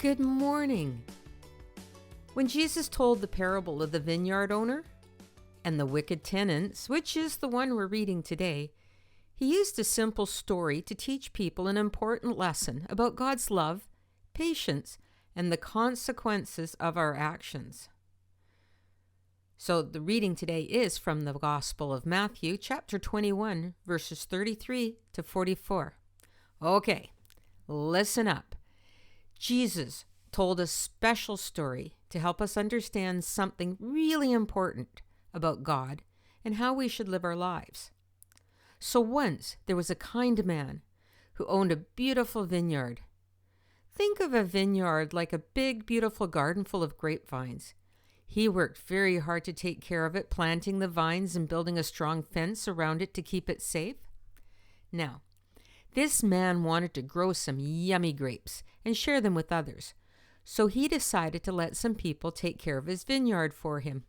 Good morning. When Jesus told the parable of the vineyard owner and the wicked tenants, which is the one we're reading today, he used a simple story to teach people an important lesson about God's love, patience, and the consequences of our actions. So the reading today is from the Gospel of Matthew, chapter 21, verses 33 to 44. Okay, listen up. Jesus told a special story to help us understand something really important about God and how we should live our lives. So once there was a kind man who owned a beautiful vineyard. Think of a vineyard like a big, beautiful garden full of grapevines. He worked very hard to take care of it, planting the vines and building a strong fence around it to keep it safe. Now, this man wanted to grow some yummy grapes and share them with others, so he decided to let some people take care of his vineyard for him.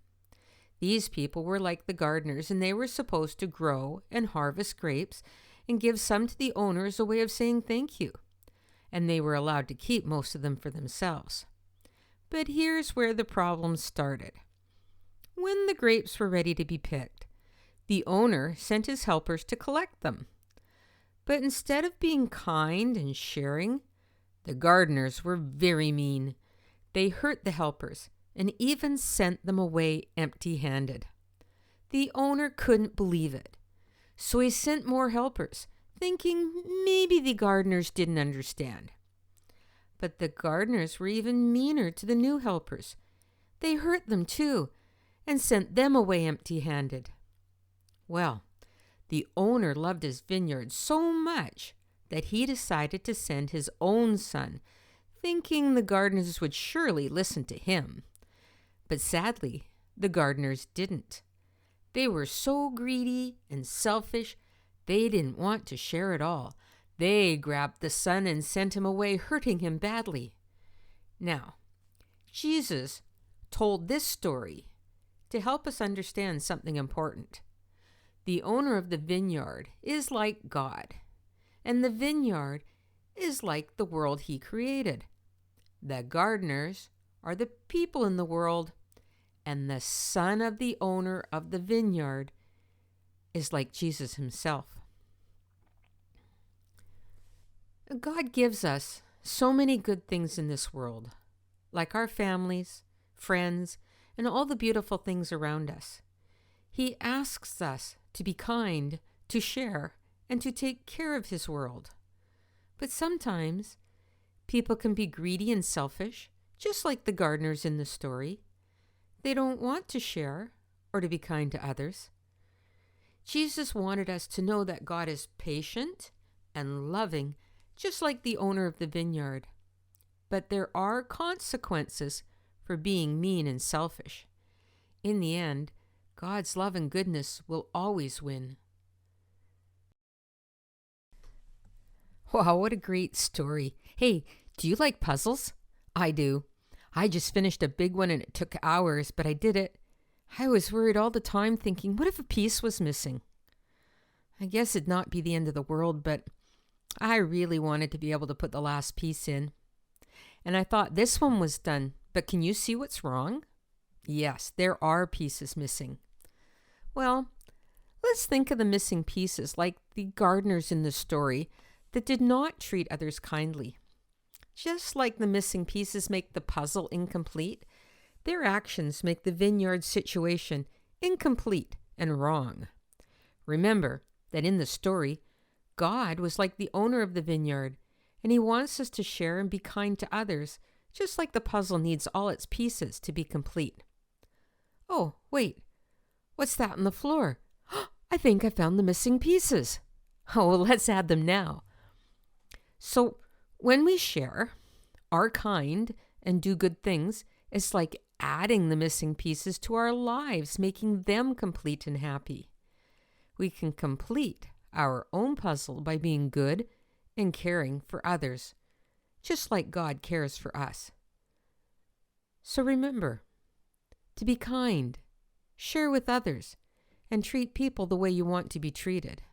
These people were like the gardeners, and they were supposed to grow and harvest grapes and give some to the owner as a way of saying thank you, and they were allowed to keep most of them for themselves. But here's where the problem started. When the grapes were ready to be picked, the owner sent his helpers to collect them. But instead of being kind and sharing, the gardeners were very mean. They hurt the helpers and even sent them away empty-handed. The owner couldn't believe it, so he sent more helpers, thinking maybe the gardeners didn't understand. But the gardeners were even meaner to the new helpers. They hurt them too and sent them away empty-handed. Well, the owner loved his vineyard so much that he decided to send his own son, thinking the gardeners would surely listen to him. But sadly, the gardeners didn't. They were so greedy and selfish, they didn't want to share at all. They grabbed the son and sent him away, hurting him badly. Now, Jesus told this story to help us understand something important. The owner of the vineyard is like God, and the vineyard is like the world he created. The gardeners are the people in the world, and the son of the owner of the vineyard is like Jesus himself. God gives us so many good things in this world, like our families, friends, and all the beautiful things around us. He asks us to be kind, to share, and to take care of his world. But sometimes people can be greedy and selfish, just like the gardeners in the story. They don't want to share or to be kind to others. Jesus wanted us to know that God is patient and loving, just like the owner of the vineyard. But there are consequences for being mean and selfish. In the end, God's love and goodness will always win. Wow, what a great story. Hey, do you like puzzles? I do. I just finished a big one and it took hours, but I did it. I was worried all the time thinking, what if a piece was missing? I guess it'd not be the end of the world, but I really wanted to be able to put the last piece in. And I thought this one was done, but can you see what's wrong? Yes, there are pieces missing. Well, let's think of the missing pieces like the gardeners in the story that did not treat others kindly. Just like the missing pieces make the puzzle incomplete, their actions make the vineyard situation incomplete and wrong. Remember that in the story, God was like the owner of the vineyard, and he wants us to share and be kind to others, just like the puzzle needs all its pieces to be complete. Oh, wait, what's that on the floor? I think I found the missing pieces. Oh, well, let's add them now. So, when we share, are kind, and do good things, it's like adding the missing pieces to our lives, making them complete and happy. We can complete our own puzzle by being good and caring for others, just like God cares for us. So remember to be kind, share with others, and treat people the way you want to be treated.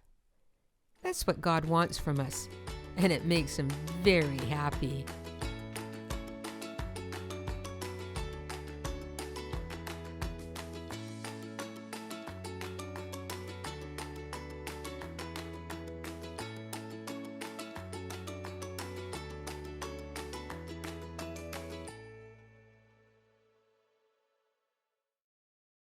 That's what God wants from us, and it makes him very happy.